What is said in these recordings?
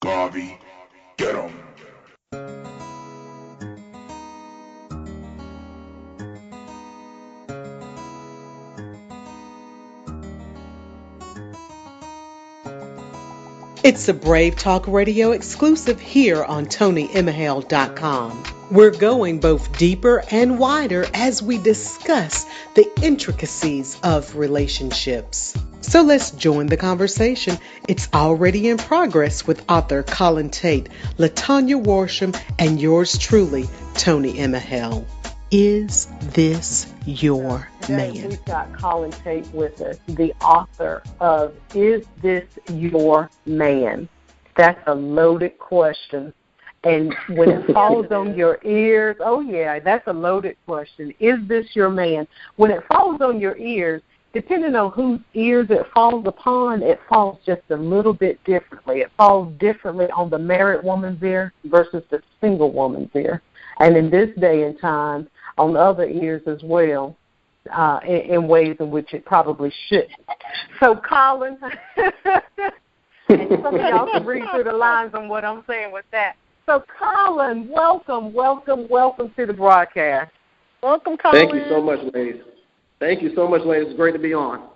Garvey. Get 'em. It's a Brave Talk Radio exclusive here on ToniEmehel.com. We're going both deeper and wider as we discuss the intricacies of relationships. So let's join the conversation. It's already in progress with author Colin Tate, Latonja Worsham, and yours truly, Toni Emehel. Is this your man? Today we've got Colin Tate with us, the author of Is This Your Man? That's a loaded question. And when it falls on your ears, oh yeah, that's a loaded question. Is this your man? When it falls on your ears, depending on whose ears it falls upon, it falls just a little bit differently. It falls differently on the married woman's ear versus the single woman's ear. And in this day and time, on other ears as well, in ways in which it probably shouldn't. So, Colin, and some of y'all can read through the lines on what I'm saying with that. So, Colin, welcome to the broadcast. Welcome, Colin. Thank you so much, ladies. It's great to be on.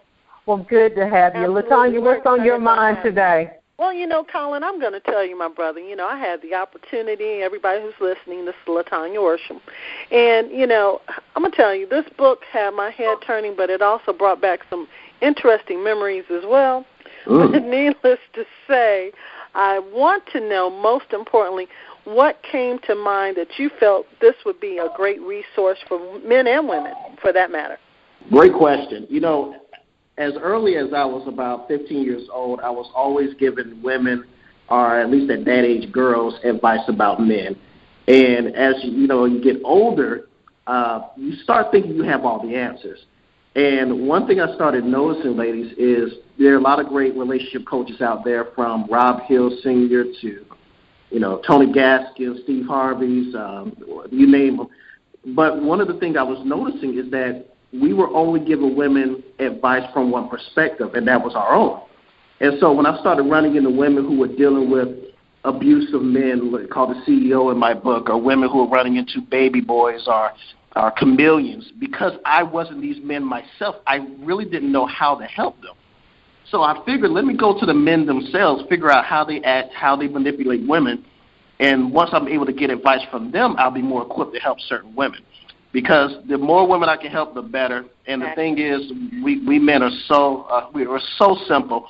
Well, good to have you. Latonja, what's on your mind today? Well, Colin, I'm going to tell you, my brother, I had the opportunity, everybody who's listening, this is Latonja Worsham. And, I'm going to tell you, this book had my head turning, but it also brought back some interesting memories as well. But needless to say, I want to know, most importantly, what came to mind that you felt this would be a great resource for men and women, for that matter? Great question. As early as I was about 15 years old, I was always giving women, or at least at that age, girls, advice about men. And as you get older, you start thinking you have all the answers. And one thing I started noticing, ladies, is there are a lot of great relationship coaches out there, from Rob Hill Sr. to, Tony Gaskins, Steve Harvey's, you name them. But one of the things I was noticing is that we were only giving women advice from one perspective, and that was our own. And so when I started running into women who were dealing with abusive men, called the CEO in my book, or women who were running into baby boys or chameleons, because I wasn't these men myself, I really didn't know how to help them. So I figured, let me go to the men themselves, figure out how they act, how they manipulate women, and once I'm able to get advice from them, I'll be more equipped to help certain women. Because the more women I can help, the better. And the thing is, we men are we're so simple.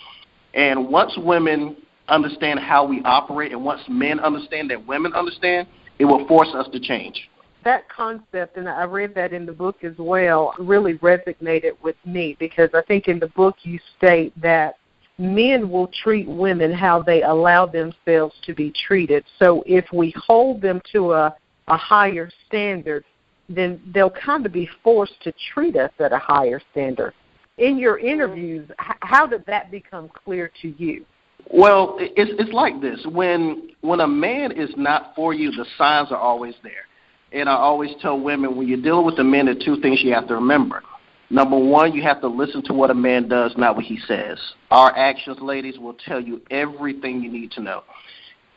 And once women understand how we operate, and once men understand that women understand, it will force us to change. That concept, and I read that in the book as well, really resonated with me, because I think in the book you state that men will treat women how they allow themselves to be treated. So if we hold them to a higher standard, then they'll kind of be forced to treat us at a higher standard. In your interviews, how did that become clear to you? Well, it's like this. When a man is not for you, the signs are always there. And I always tell women, when you're dealing with a man, there are two things you have to remember. Number one, you have to listen to what a man does, not what he says. Our actions, ladies, will tell you everything you need to know.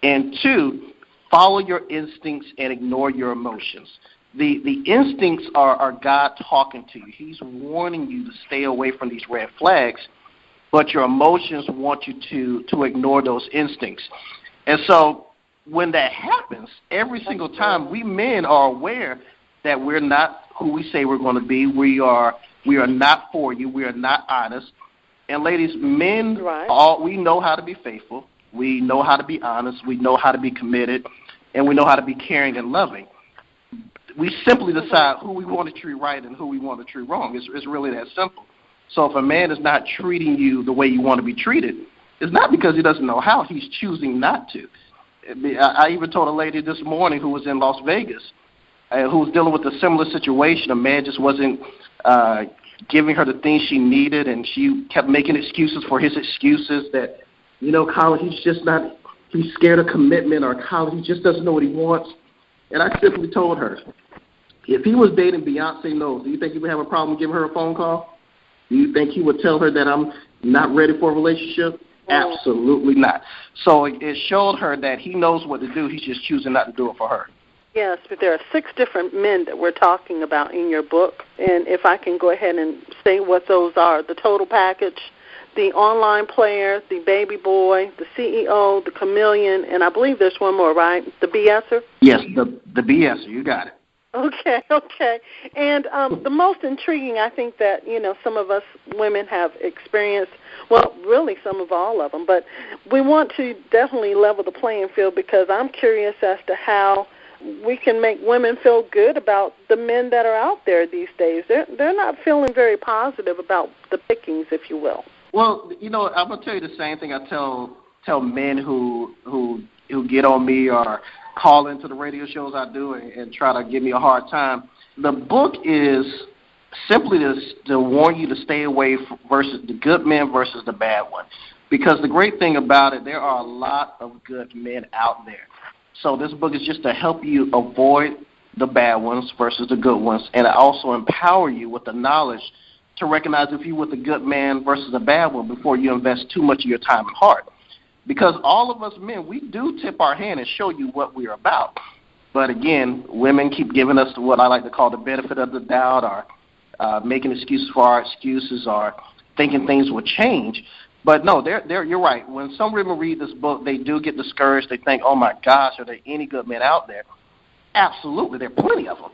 And two, follow your instincts and ignore your emotions. The instincts are God talking to you. He's warning you to stay away from these red flags, but your emotions want you to ignore those instincts. And so when that happens, every single time, we men are aware that we're not who we say we're going to be. We are not for you. We are not honest. And ladies, men, we know how to be faithful. We know how to be honest. We know how to be committed. And we know how to be caring and loving. We simply decide who we want to treat right and who we want to treat wrong. It's really that simple. So if a man is not treating you the way you want to be treated, it's not because he doesn't know how. He's choosing not to. I even told a lady this morning who was in Las Vegas, who was dealing with a similar situation. A man just wasn't giving her the things she needed, and she kept making excuses for his excuses that, Colin, he's scared of commitment, or Colin, he just doesn't know what he wants. And I simply told her, if he was dating Beyonce Knowles, do you think he would have a problem giving her a phone call? Do you think he would tell her that I'm not ready for a relationship? Absolutely not. So it showed her that he knows what to do. He's just choosing not to do it for her. Yes, but there are 6 different men that we're talking about in your book. And if I can go ahead and say what those are, the total package, the online player, the baby boy, the CEO, the chameleon, and I believe there's one more, right? The BSer? Yes, the BSer. You got it. Okay. And the most intriguing, I think, that, some of us women have experienced, well, really some of all of them, but we want to definitely level the playing field because I'm curious as to how we can make women feel good about the men that are out there these days. They're not feeling very positive about the pickings, if you will. Well, I'm going to tell you the same thing I tell men who get on me or call into the radio shows I do and try to give me a hard time. The book is simply to warn you to stay away from versus the good men versus the bad ones. Because the great thing about it, there are a lot of good men out there. So this book is just to help you avoid the bad ones versus the good ones, and also empower you with the knowledge to recognize if you're with a good man versus a bad one before you invest too much of your time and heart. Because all of us men, we do tip our hand and show you what we're about. But again, women keep giving us what I like to call the benefit of the doubt, or making excuses for our excuses, or thinking things will change. But no, you're right. When some women read this book, they do get discouraged. They think, oh, my gosh, are there any good men out there? Absolutely, there are plenty of them.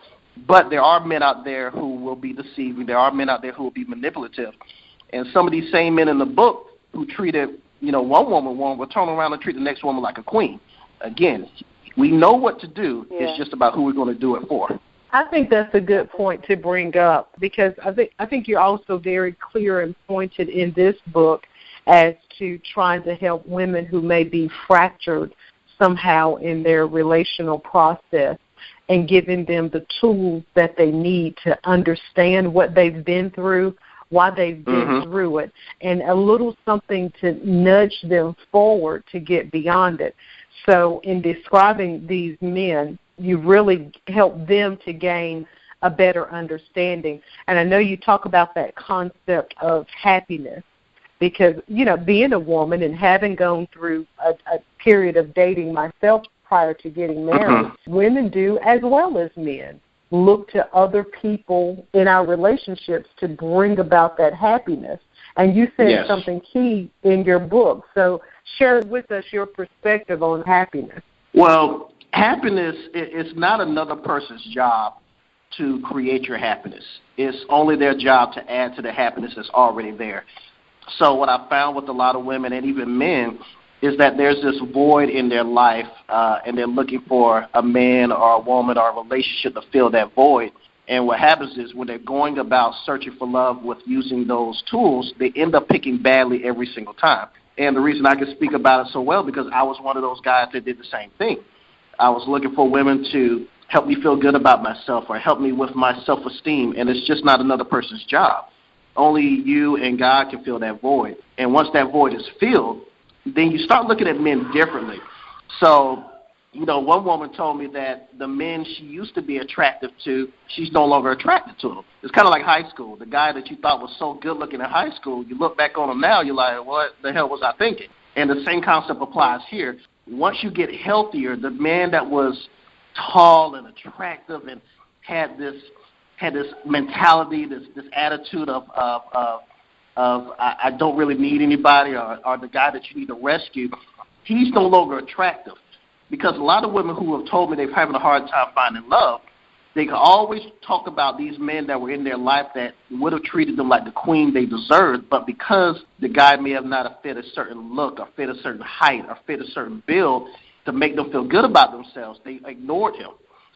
But there are men out there who will be deceiving. There are men out there who will be manipulative. And some of these same men in the book who treated, one woman will turn around and treat the next woman like a queen. Again, we know what to do. Yeah. It's just about who we're going to do it for. I think that's a good point to bring up because I think you're also very clear and pointed in this book as to trying to help women who may be fractured somehow in their relational process and giving them the tools that they need to understand what they've been through, why they've been through it, and a little something to nudge them forward to get beyond it. So in describing these men, you really help them to gain a better understanding. And I know you talk about that concept of happiness because, being a woman and having gone through a period of dating myself prior to getting married, women do, as well as men, look to other people in our relationships to bring about that happiness. And you said something key in your book. So share with us your perspective on happiness. Well, happiness is not another person's job to create your happiness. It's only their job to add to the happiness that's already there. So what I found with a lot of women and even men is that there's this void in their life, and they're looking for a man or a woman or a relationship to fill that void. And what happens is when they're going about searching for love with using those tools, they end up picking badly every single time. And the reason I can speak about it so well because I was one of those guys that did the same thing. I was looking for women to help me feel good about myself or help me with my self-esteem, and it's just not another person's job. Only you and God can fill that void. And once that void is filled, then you start looking at men differently. So, one woman told me that the men she used to be attractive to, she's no longer attracted to them. It's kind of like high school. The guy that you thought was so good looking in high school, you look back on him now, you're like, what the hell was I thinking? And the same concept applies here. Once you get healthier, the man that was tall and attractive and had this mentality, this attitude of I don't really need anybody, or the guy that you need to rescue, he's no longer attractive. Because a lot of women who have told me they're having a hard time finding love, they can always talk about these men that were in their life that would have treated them like the queen they deserved, but because the guy may have not fit a certain look or fit a certain height or fit a certain build to make them feel good about themselves, they ignored him.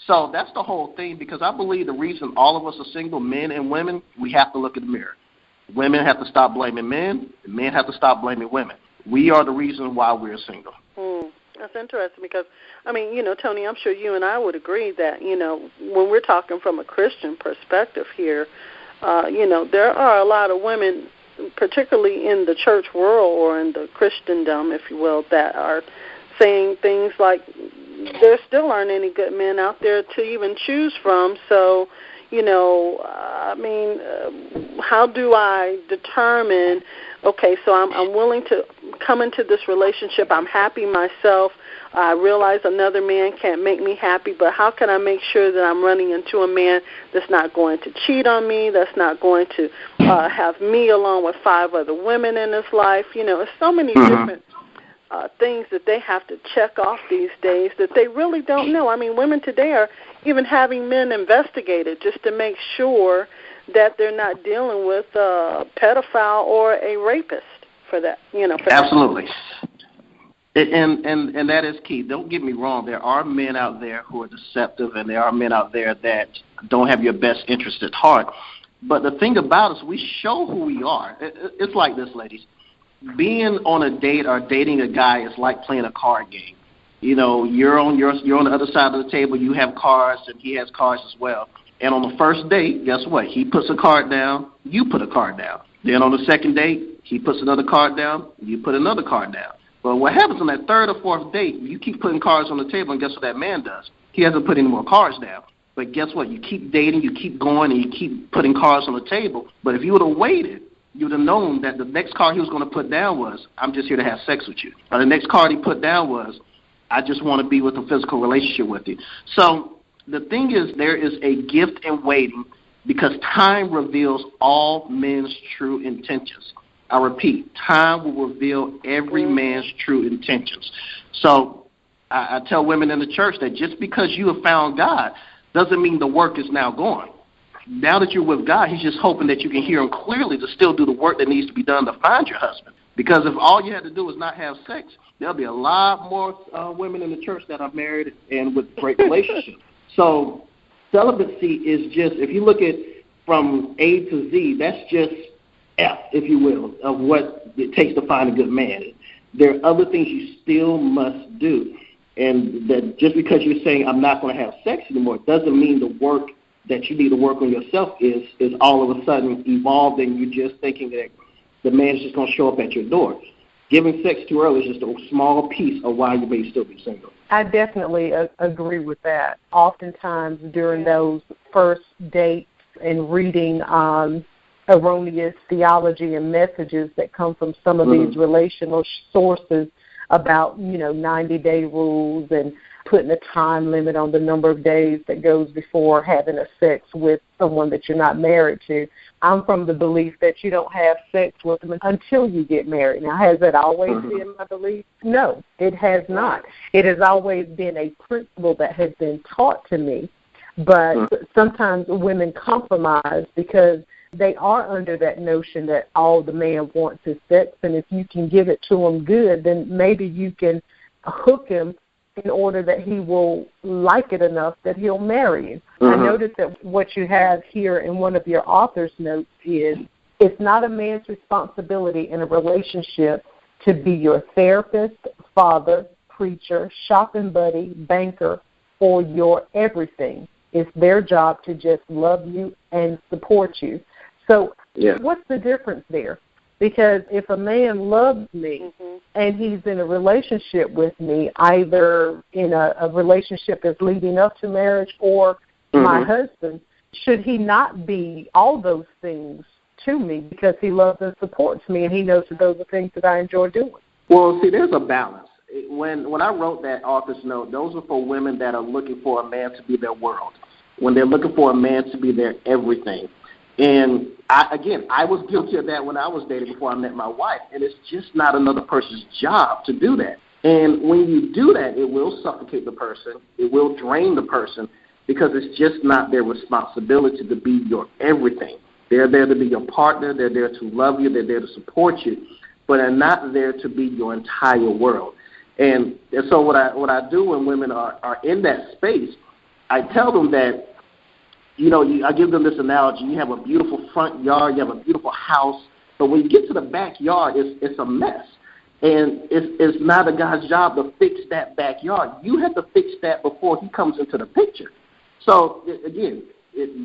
So that's the whole thing, because I believe the reason all of us are single, men and women, we have to look in the mirror. Women have to stop blaming men, and men have to stop blaming women. We are the reason why we're single. That's interesting because, Tony, I'm sure you and I would agree that, when we're talking from a Christian perspective here, there are a lot of women, particularly in the church world or in the Christendom, if you will, that are saying things like there still aren't any good men out there to even choose from. So, how do I determine, okay, so I'm willing to come into this relationship, I'm happy myself. I realize another man can't make me happy, but how can I make sure that I'm running into a man that's not going to cheat on me, that's not going to have me along with 5 other women in his life? You know, there's so many different things that they have to check off these days that they really don't know. I mean, women today are even having men investigated just to make sure that they're not dealing with a pedophile or a rapist for that, you know. For absolutely. And that is key. Don't get me wrong. There are men out there who are deceptive, and there are men out there that don't have your best interest at heart. But the thing about us, we show who we are. It's like this, ladies. Being on a date or dating a guy is like playing a card game. You know, you're on the other side of the table. You have cards, and he has cards as well. And on the first date, guess what? He puts a card down. You put a card down. Then on the second date, he puts another card down. You put another card down. But what happens on that third or fourth date, you keep putting cards on the table, and guess what that man does? He hasn't put any more cards down. But guess what? You keep dating, you keep going, and you keep putting cards on the table. But if you would have waited, you would have known that the next card he was going to put down was, I'm just here to have sex with you. Or the next card he put down was, I just want to be with a physical relationship with you. So the thing is, there is a gift in waiting because time reveals all men's true intentions. I repeat, time will reveal every man's true intentions. So I tell women in the church that just because you have found God doesn't mean the work is now gone. Now that you're with God, he's just hoping that you can hear him clearly to still do the work that needs to be done to find your husband. Because if all you had to do was not have sex, there'll be a lot more women in the church that are married and with great relationships. So celibacy is just, if you look at from A to Z, that's just F, if you will, of what it takes to find a good man. There are other things you still must do. And that just because you're saying I'm not going to have sex anymore doesn't mean the work that you need to work on yourself is all of a sudden evolved and you're just thinking that the man's just going to show up at your door. Giving sex too early is just a small piece of why you may still be single. I definitely agree with that. Oftentimes during those first dates and reading erroneous theology and messages that come from some of these relational sources about, 90-day rules and putting a time limit on the number of days that goes before having a sex with someone that you're not married to. I'm from the belief that you don't have sex with them until you get married. Now, has that always been my belief? No, it has not. It has always been a principle that has been taught to me, but sometimes women compromise because they are under that notion that all the man wants is sex, and if you can give it to him good, then maybe you can hook him in order that he will like it enough that he'll marry you. I noticed that what you have here in one of your author's notes is it's not a man's responsibility in a relationship to be your therapist, father, preacher, shopping buddy, banker, or your everything. It's their job to just love you and support you. So what's the difference there? Because if a man loves me and he's in a relationship with me, either in a relationship that's leading up to marriage or my husband, should he not be all those things to me because he loves and supports me and he knows that those are things that I enjoy doing? Well, see, there's a balance. When I wrote that author's note, those are for women that are looking for a man to be their world, when they're looking for a man to be their everything. And, I was guilty of that when I was dating before I met my wife, and it's just not another person's job to do that. And when you do that, it will suffocate the person. It will drain the person because it's just not their responsibility to be your everything. They're there to be your partner. They're there to love you. They're there to support you, but they're not there to be your entire world. And so what I do when women are in that space, I tell them that, I give them this analogy. You have a beautiful front yard, you have a beautiful house, but when you get to the backyard, it's a mess. And it's not a guy's job to fix that backyard. You have to fix that before he comes into the picture. So, again,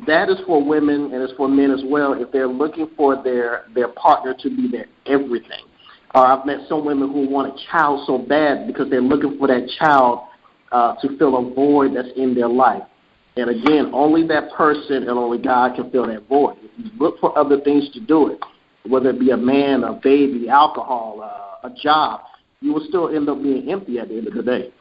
that is for women and it's for men as well if they're looking for their partner to be their everything. I've met some women who want a child so bad because they're looking for that child to fill a void that's in their life. And again, only that person and only God can fill that void. If you look for other things to do it, whether it be a man, a baby, alcohol, a job, you will still end up being empty at the end of the day.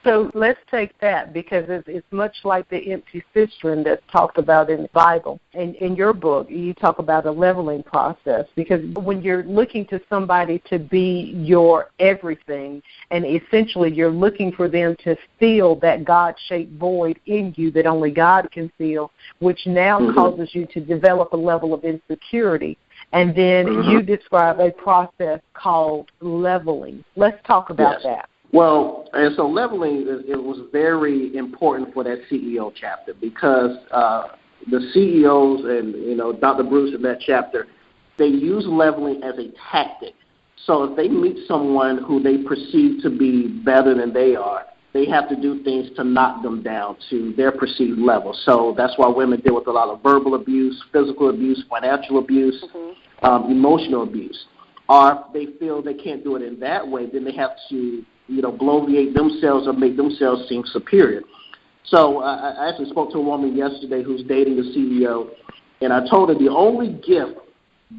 So let's take that, because it's much like the empty cistern that's talked about in the Bible. And in your book, you talk about a leveling process, because when you're looking to somebody to be your everything, and essentially you're looking for them to fill that God-shaped void in you that only God can fill, which now causes you to develop a level of insecurity. And then you describe a process called leveling. Let's talk about that. Well, and so leveling, it was very important for that CEO chapter, because the CEOs and, Dr. Bruce in that chapter, they use leveling as a tactic. So if they meet someone who they perceive to be better than they are, they have to do things to knock them down to their perceived level. So that's why women deal with a lot of verbal abuse, physical abuse, financial abuse, emotional abuse. Or if they feel they can't do it in that way, then they have to bloviate themselves or make themselves seem superior. So I actually spoke to a woman yesterday who's dating a CEO, and I told her the only gift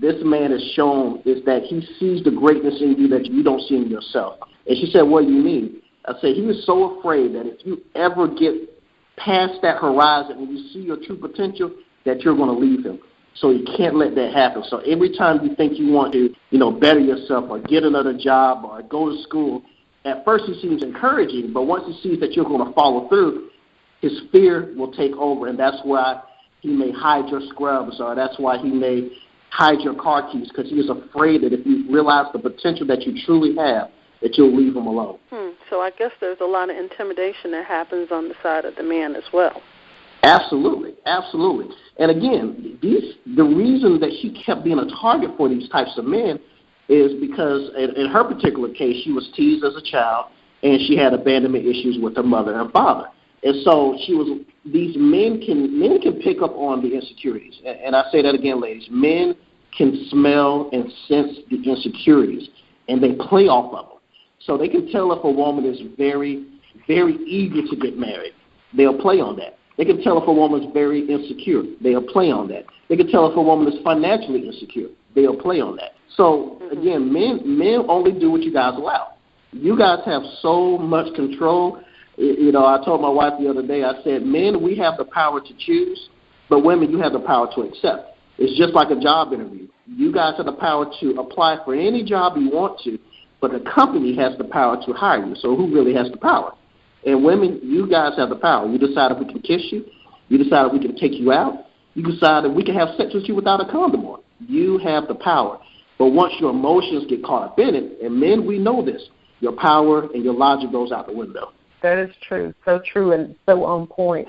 this man has shown is that he sees the greatness in you that you don't see in yourself. And she said, what do you mean? I said, he was so afraid that if you ever get past that horizon and you see your true potential, that you're going to leave him. So he can't let that happen. So every time you think you want to, better yourself or get another job or go to school, at first he seems encouraging, but once he sees that you're going to follow through, his fear will take over, and that's why he may hide your scrubs, or that's why he may hide your car keys, because he is afraid that if you realize the potential that you truly have, that you'll leave him alone. So I guess there's a lot of intimidation that happens on the side of the man as well. Absolutely, absolutely. And again, the reason that she kept being a target for these types of men is because in her particular case, she was teased as a child, and she had abandonment issues with her mother and father. And so these men can pick up on the insecurities. And I say that again, ladies. Men can smell and sense the insecurities, and they play off of them. So they can tell if a woman is very, very eager to get married. They'll play on that. They can tell if a woman is very insecure. They'll play on that. They can tell if a woman is financially insecure. They'll play on that. So, again, men only do what you guys allow. You guys have so much control. I told my wife the other day, I said, men, we have the power to choose, but women, you have the power to accept. It's just like a job interview. You guys have the power to apply for any job you want to, but the company has the power to hire you. So who really has the power? And women, you guys have the power. You decide if we can kiss you. You decide if we can take you out. You decide if we can have sex with you without a condom on. You have the power. But once your emotions get caught up in it, and men, we know this, your power and your logic goes out the window. That is true. So true and so on point.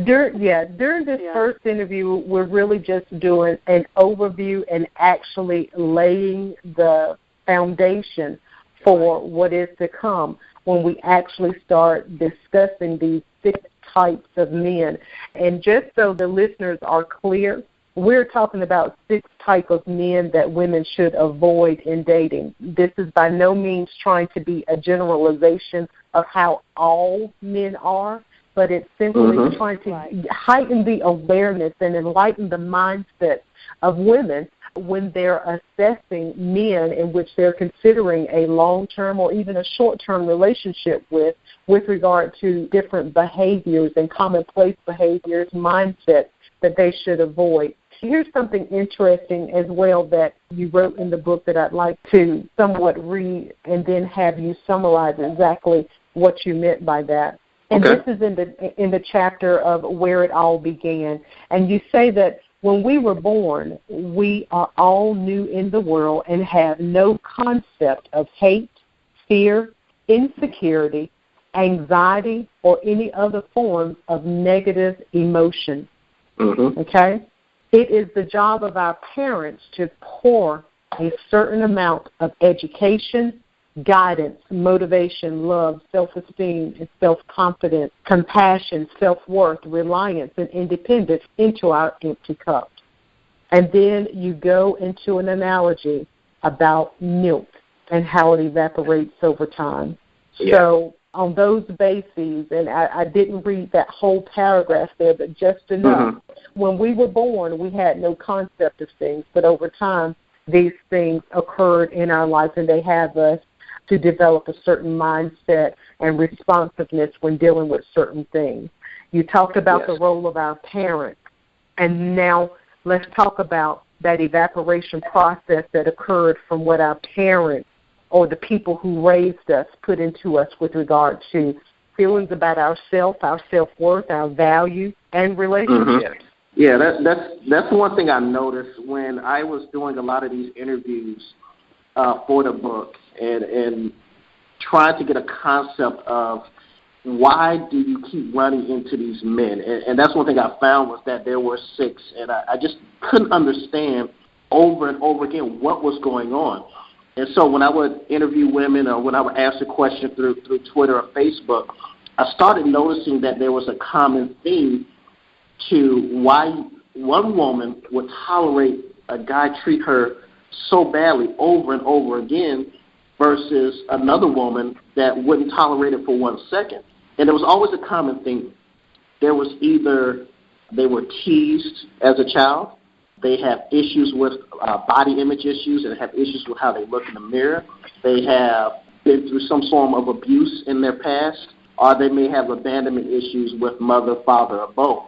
During this first interview, we're really just doing an overview and actually laying the foundation for what is to come when we actually start discussing these 6 types of men. And just so the listeners are clear, we're talking about 6 types of men that women should avoid in dating. This is by no means trying to be a generalization of how all men are, but it's simply trying to heighten the awareness and enlighten the mindset of women when they're assessing men in which they're considering a long-term or even a short-term relationship with regard to different behaviors and commonplace behaviors, mindsets that they should avoid. Here's something interesting as well that you wrote in the book that I'd like to somewhat read and then have you summarize exactly what you meant by that. And this is in the chapter of Where It All Began. And you say that when we were born, we are all new in the world and have no concept of hate, fear, insecurity, anxiety, or any other forms of negative emotion. Okay? It is the job of our parents to pour a certain amount of education, guidance, motivation, love, self-esteem, and self-confidence, compassion, self-worth, reliance, and independence into our empty cup. And then you go into an analogy about milk and how it evaporates over time. So on those bases, and I didn't read that whole paragraph there, but just enough. When we were born, we had no concept of things, but over time, these things occurred in our lives, and they have us to develop a certain mindset and responsiveness when dealing with certain things. You talked about the role of our parents, and now let's talk about that evaporation process that occurred from what our parents or the people who raised us put into us with regard to feelings about ourself, our self-worth, our value, and relationships. Yeah, that's one thing I noticed when I was doing a lot of these interviews for the book and trying to get a concept of why do you keep running into these men. And that's one thing I found was that there were 6, and I just couldn't understand over and over again what was going on. And so when I would interview women or when I would ask a question through Twitter or Facebook, I started noticing that there was a common theme to why one woman would tolerate a guy treat her so badly over and over again versus another woman that wouldn't tolerate it for 1 second. And there was always a common theme. There was either they were teased as a child, they have issues with body image issues and have issues with how they look in the mirror, they have been through some form of abuse in their past, or they may have abandonment issues with mother, father, or both.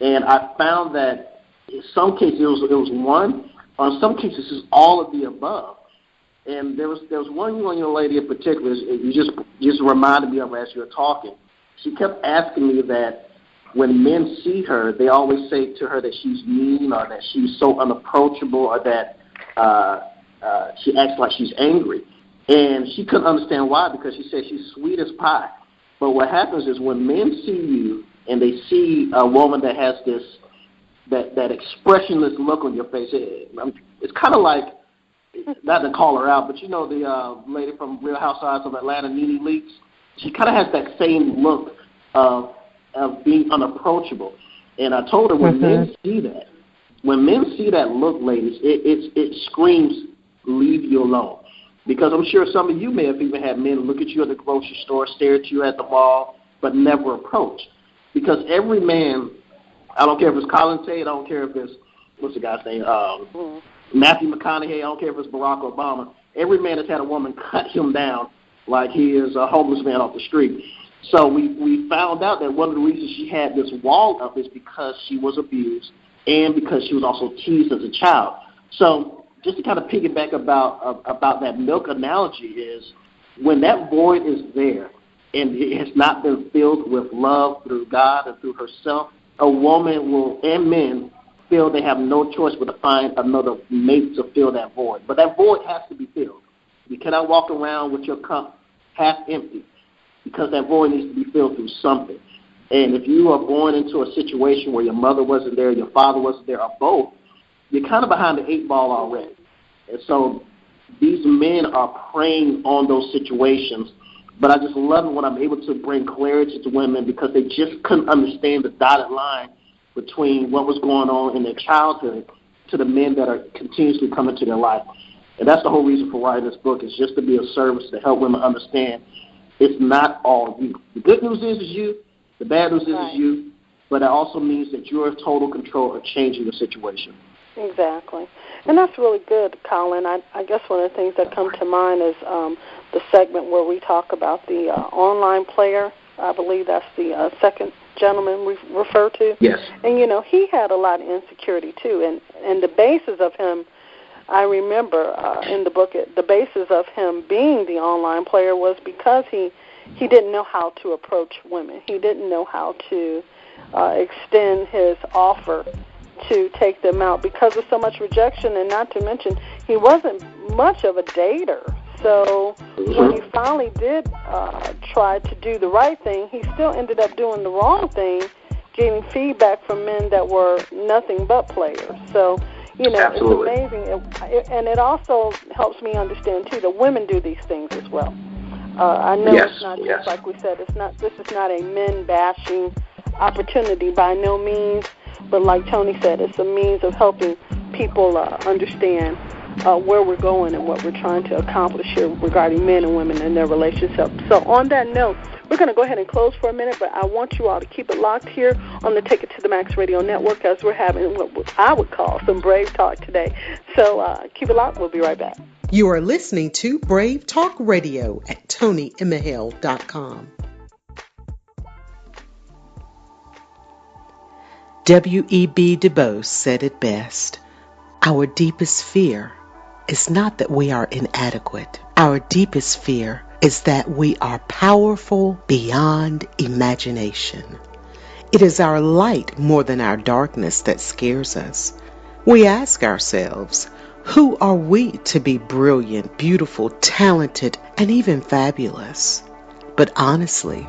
And I found that in some cases it was one, or in some cases it's all of the above. And there was one young lady in particular, you just reminded me of her as you were talking. She kept asking me that when men see her, they always say to her that she's mean or that she's so unapproachable or that she acts like she's angry. And she couldn't understand why, because she said she's sweet as pie. But what happens is when men see you and they see a woman that has that expressionless look on your face, it's kind of like, not to call her out, but you know the lady from Real Housewives of Atlanta, Nene Leakes? She kind of has that same look of being unapproachable. And I told her when men see that look, ladies, it screams, leave you alone. Because I'm sure some of you may have even had men look at you at the grocery store, stare at you at the mall, but never approach. Because every man, I don't care if it's Colin Tate, I don't care if it's, what's the guy's name, Matthew McConaughey, I don't care if it's Barack Obama, every man has had a woman cut him down like he is a homeless man off the street. So we found out that one of the reasons she had this wall up is because she was abused and because she was also teased as a child. So just to kind of piggyback about that milk analogy is when that void is there and it has not been filled with love through God and through herself, a woman will, and men, feel they have no choice but to find another mate to fill that void. But that void has to be filled. You cannot walk around with your cup half empty because that void needs to be filled through something. And if you are born into a situation where your mother wasn't there, your father wasn't there, or both, you're kind of behind the 8 ball already. And so these men are preying on those situations. But I just love it when I'm able to bring clarity to women because they just couldn't understand the dotted line between what was going on in their childhood to the men that are continuously coming to their life. And that's the whole reason for writing this book, is just to be of service to help women understand it's not all you. The good news is you. The bad news is you. But it also means that you're in total control of changing the situation. Exactly. And that's really good, Colin. I guess one of the things that come to mind is the segment where we talk about the online player. I believe that's the second gentleman we refer to. Yes. And, you know, he had a lot of insecurity, too. And the basis of him, I remember in the book, the basis of him being the online player was because he didn't know how to approach women. He didn't know how to extend his offer to take them out because of so much rejection, and not to mention he wasn't much of a dater. So when he finally did try to do the right thing, he still ended up doing the wrong thing, getting feedback from men that were nothing but players. So, you know, Absolutely. It's amazing. And it also helps me understand, too, that women do these things as well. I know it's not just like we said, this is not a men-bashing opportunity by no means, but like Toni said, it's a means of helping people understand where we're going and what we're trying to accomplish here regarding men and women and their relationships. So on that note, we're going to go ahead and close for a minute, but I want you all to keep it locked here on the Take It to the Max Radio Network as we're having what I would call some Brave Talk today. So keep it locked. We'll be right back. You are listening to Brave Talk Radio at ToniEmehel.com. W.E.B. Du Bois said it best. Our deepest fear is not that we are inadequate. Our deepest fear is that we are powerful beyond imagination. It is our light more than our darkness that scares us. We ask ourselves, who are we to be brilliant, beautiful, talented, and even fabulous? But honestly,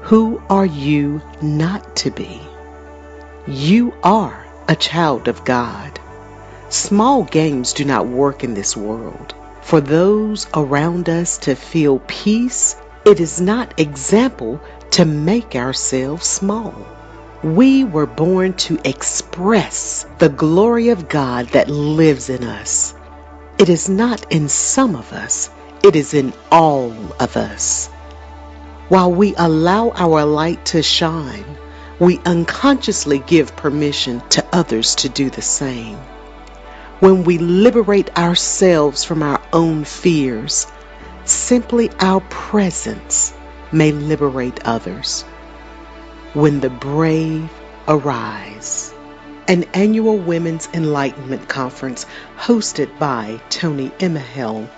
who are you not to be? You are a child of God. Small games do not work in this world. For those around us to feel peace, it is not example to make ourselves small. We were born to express the glory of God that lives in us. It is not in some of us, it is in all of us. While we allow our light to shine, we unconsciously give permission to others to do the same. When we liberate ourselves from our own fears, simply our presence may liberate others. When the brave arise. An annual Women's Enlightenment Conference hosted by ToniEmehel.com.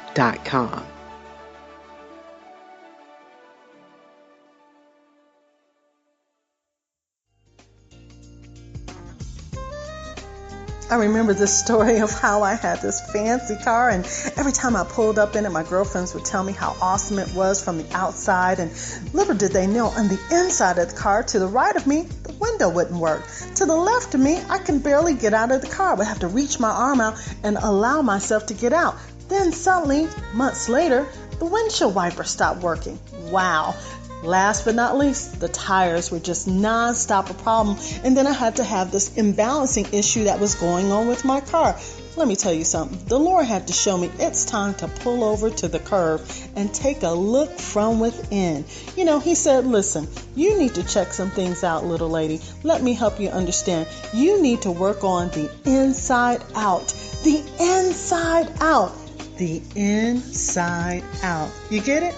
I remember this story of how I had this fancy car, and every time I pulled up in it, my girlfriends would tell me how awesome it was from the outside, and little did they know, on the inside of the car, to the right of me, the window wouldn't work. To the left of me, I can barely get out of the car. I would have to reach my arm out and allow myself to get out. Then suddenly, months later, the windshield wiper stopped working. Wow. Last but not least, the tires were just non-stop a problem, and then I had to have this imbalancing issue that was going on with my car. Let me tell you something. The Lord had to show me it's time to pull over to the curb and take a look from within. You know, he said, listen, you need to check some things out, little lady. Let me help you understand. You need to work on the inside out. The inside out. The inside out. You get it?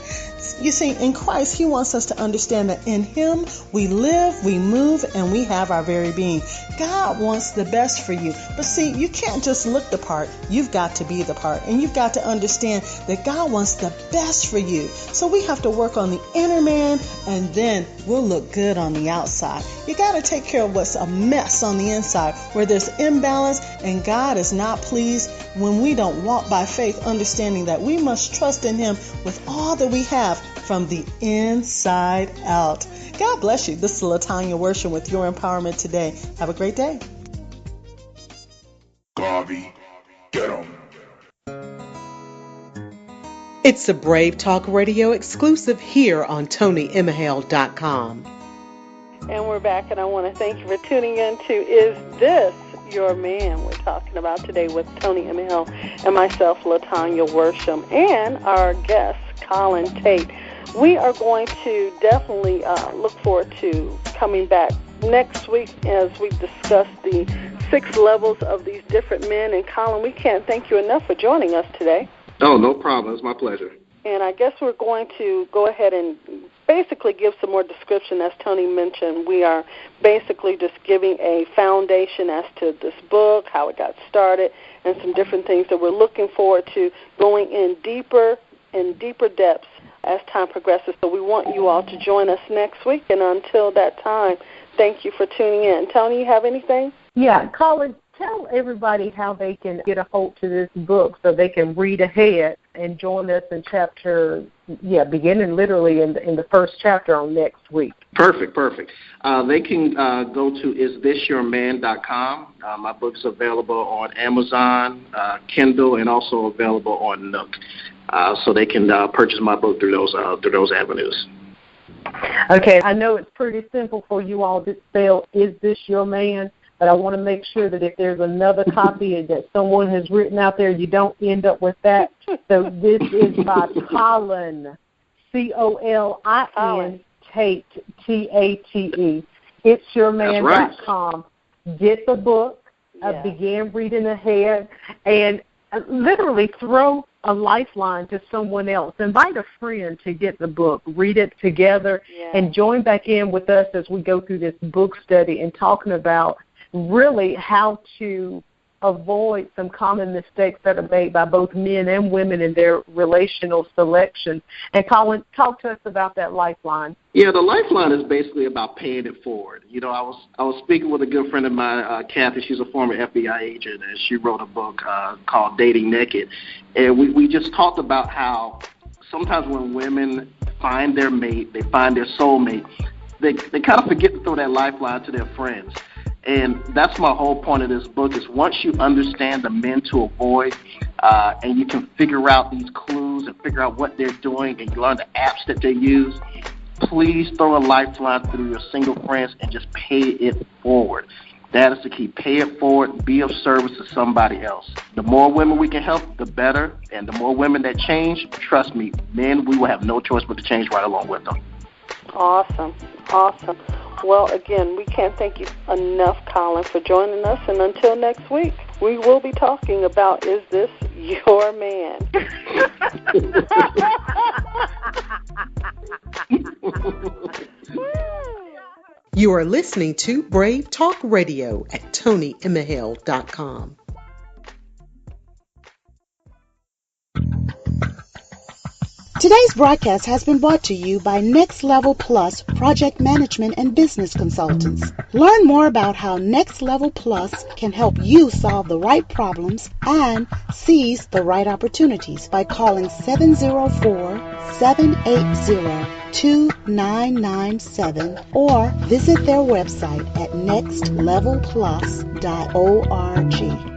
You see, in Christ, He wants us to understand that in Him we live, we move, and we have our very being. God wants the best for you. But see, you can't just look the part. You've got to be the part. And you've got to understand that God wants the best for you. So we have to work on the inner man, and then we'll look good on the outside. You got to take care of what's a mess on the inside, where there's imbalance, and God is not pleased when we don't walk by faith, understanding that we must trust in Him with all that we have from the inside out. God bless you. This is Latonja Worsham with Your Empowerment Today. Have a great day. Garvey, get 'em. It's a Brave Talk Radio exclusive here on ToniEmehel.com. And we're back, and I want to thank you for tuning in to Is This Your Man? We're talking about today with Toni Emehel and myself, Latonja Worsham, and our guest, Colin Tate. We are going to definitely look forward to coming back next week as we discuss the 6 levels of these different men. And Colin, we can't thank you enough for joining us today. Oh, no problem. It's my pleasure. And I guess we're going to go ahead and basically give some more description. As Toni mentioned, we are basically just giving a foundation as to this book, how it got started, and some different things that we're looking forward to going in deeper depths as time progresses. So we want you all to join us next week. And until that time, thank you for tuning in. Toni, you have anything? Yeah, Colin, tell everybody how they can get a hold to this book so they can read ahead and join us in beginning literally in the first chapter on next week. Perfect. They can go to isthisyourman.com. My book's available on Amazon, Kindle, and also available on Nook. So they can purchase my book through those avenues. Okay, I know it's pretty simple for you all to spell Is This Your Man, But I want to make sure that if there's another copy that someone has written out there, you don't end up with that. So this is by Colin, Colin Tate, Tate. It'sYourMan.com. Get the book, begin reading ahead, and literally throw a lifeline to someone else. Invite a friend to get the book, read it together, and join back in with us as we go through this book study and talking about really how to avoid some common mistakes that are made by both men and women in their relational selection. And Colin, talk to us about that lifeline. Yeah, the lifeline is basically about paying it forward. You know, I was speaking with a good friend of mine, Kathy. She's a former FBI agent, and she wrote a book called Dating Naked. And we just talked about how sometimes when women find their mate, they find their soulmate, they kind of forget to throw that lifeline to their friends. And that's my whole point of this book is once you understand the men to avoid and you can figure out these clues and figure out what they're doing and you learn the apps that they use, please throw a lifeline through your single friends and just pay it forward. That is the key. Pay it forward. Be of service to somebody else. The more women we can help, the better. And the more women that change, trust me, men, we will have no choice but to change right along with them. Awesome. Well, again, we can't thank you enough, Colin, for joining us. And until next week, we will be talking about, is this your man? You are listening to Brave Talk Radio at ToniEmehel.com. Today's broadcast has been brought to you by Next Level Plus Project Management and Business Consultants. Learn more about how Next Level Plus can help you solve the right problems and seize the right opportunities by calling 704-780-2997 or visit their website at nextlevelplus.org.